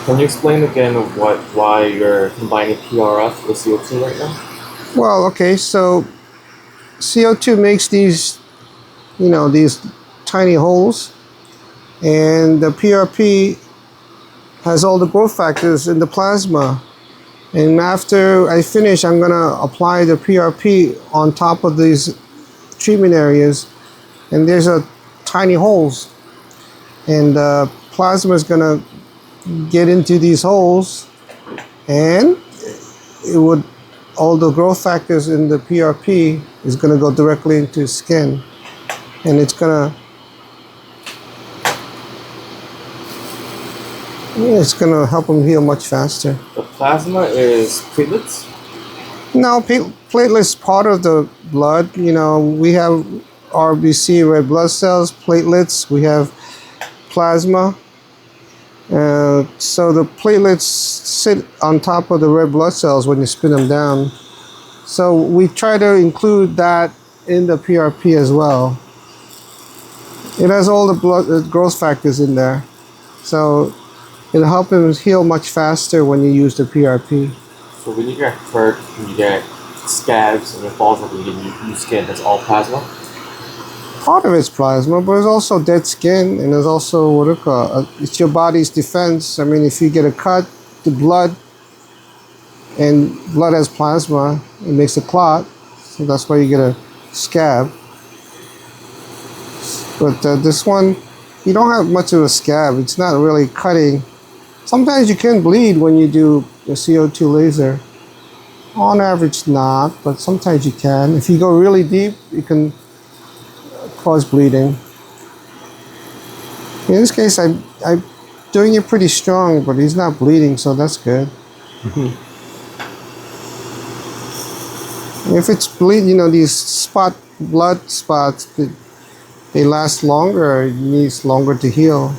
Can you explain again why you're combining PRF with CO2 right now? Well, okay, so CO2 makes these, these tiny holes, and the PRP has all the growth factors in the plasma. And after I finish, I'm gonna apply the PRP on top of these treatment areas, and there's a tiny holes, and the plasma is gonna get into these holes, and it would all the growth factors in the PRP is gonna go directly into skin, and it's gonna help them heal much faster. The plasma is platelets? No, platelets part of the blood. We have RBC, red blood cells, platelets. We have plasma. So the platelets sit on top of the red blood cells when you spin them down. So we try to include that in the PRP as well. It has all the growth factors in there. So it'll help them heal much faster when you use the PRP. So when you get hurt, when you get scabs and it falls off and you get new skin, that's all plasma? Part of it's plasma, but there's also dead skin, and there's also what it call it's your body's defense. I mean, if you get a cut, the blood, and blood has plasma, it makes a clot, so that's why you get a scab. But this one, you don't have much of a scab. It's not really cutting. Sometimes you can bleed when you do a CO2 laser. On average, not, but sometimes you can. If you go really deep, you can cause bleeding. In this case, I'm doing it pretty strong, but he's not bleeding, so that's good. If it's bleeding, these blood spots, they last longer. It needs longer to heal.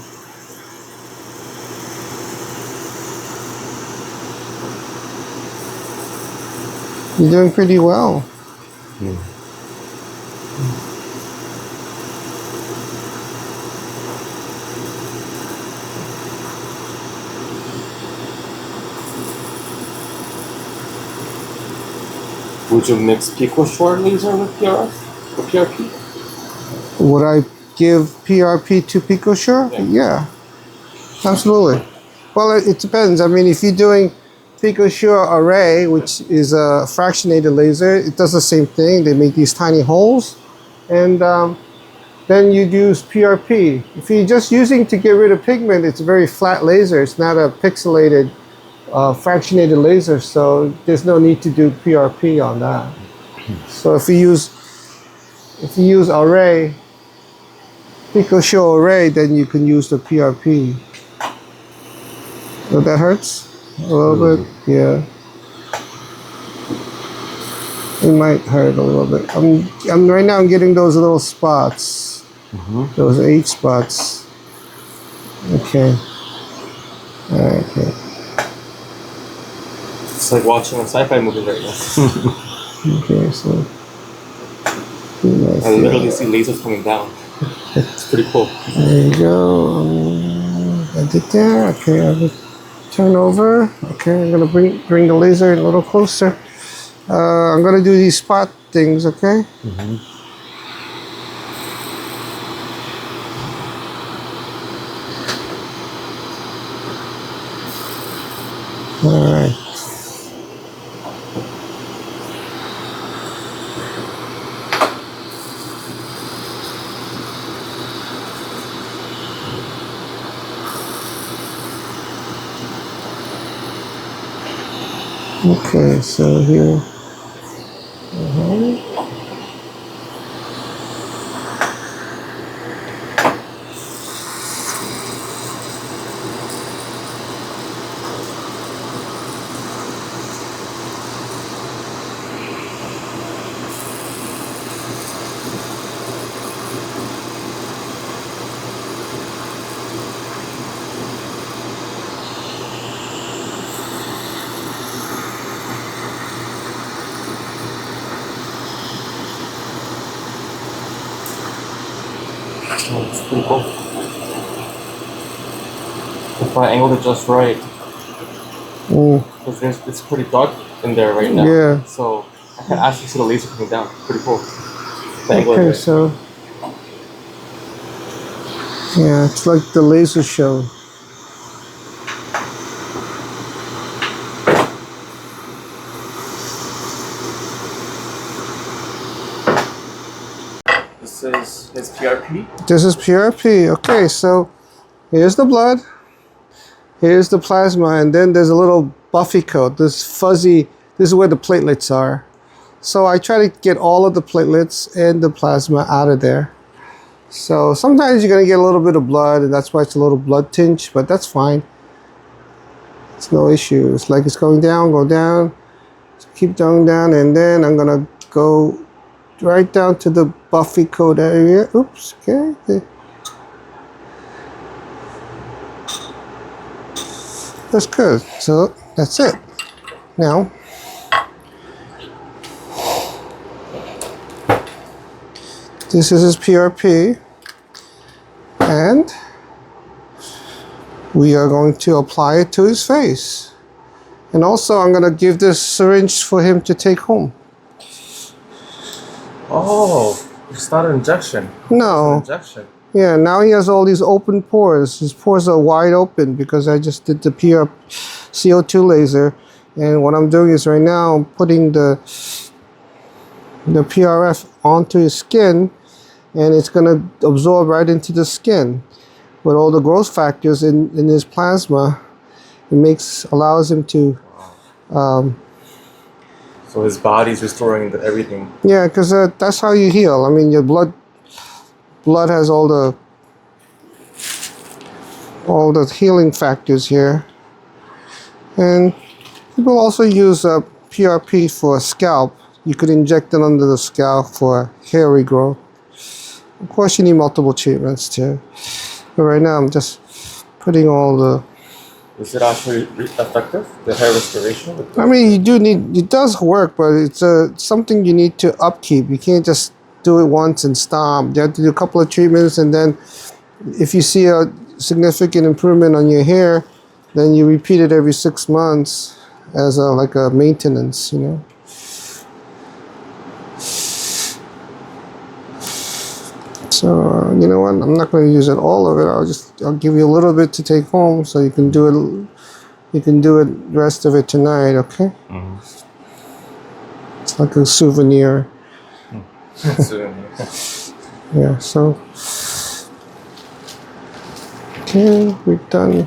You're doing pretty well. Would you mix PicoShore laser with PRF or PRP? Would I give PRP to PicoShore? Yeah, absolutely. Well, it depends. I mean, if you're doing PicoShore array, which is a fractionated laser, it does the same thing. They make these tiny holes, and then you use PRP. If you're just using to get rid of pigment, it's a very flat laser. It's not a pixelated fractionated laser, so there's no need to do PRP on that. So if you use array, PicoShore array, then you can use the PRP. So that hurts a little bit, yeah. It might hurt a little bit. I'm right now. I'm getting those little spots, those 8 spots. Okay. All right. Okay. It's like watching a sci-fi movie right now. Okay, so I literally see lasers coming down. It's pretty cool. There you go. I did that. Okay, I will turn over. Okay, I'm gonna bring the laser a little closer. I'm gonna do these spot things. Okay. All right. Okay, so here. Oh, it's pretty cool. If I angled it just right, Because it's pretty dark in there right now. Yeah. So I can actually see the laser coming down. Pretty cool. The angle of Okay, it. so yeah, it's like the laser show. This is his PRP. This is PRP. Okay, so here's the blood, here's the plasma, and then there's a little buffy coat. This fuzzy, this is where the platelets are. So I try to get all of the platelets and the plasma out of there. So sometimes you're going to get a little bit of blood, and that's why it's a little blood tinge, but that's fine. It's no issue. It's like it's going down, go down, keep going down, and then I'm going to go right down to the buffy coat area. Oops, okay. That's good. So that's it. Now, this is his PRP, and we are going to apply it to his face. And also, I'm going to give this syringe for him to take home. Oh, it's not an injection. No. It's an injection. Yeah, now he has all these open pores. His pores are wide open because I just did the CO2 laser. And what I'm doing is right now, I'm putting the PRF onto his skin, and it's going to absorb right into the skin. With all the growth factors in his plasma, it allows him to... So his body's restoring everything. Yeah, because that's how you heal. I mean, your blood has all the healing factors here. And people also use PRP for scalp. You could inject it under the scalp for hair regrowth. Of course, you need multiple treatments too. But right now, I'm just putting all the... Is it actually effective, the hair restoration? I mean, it does work, but it's something you need to upkeep. You can't just do it once and stop. You have to do a couple of treatments, and then if you see a significant improvement on your hair, then you repeat it every 6 months as like a maintenance, you know. So you know what? I'm not going to use it all of it. I'll give you a little bit to take home, so you can do it. You can do it rest of it tonight, okay? Mm-hmm. It's like a souvenir. Yeah. So okay, we're done.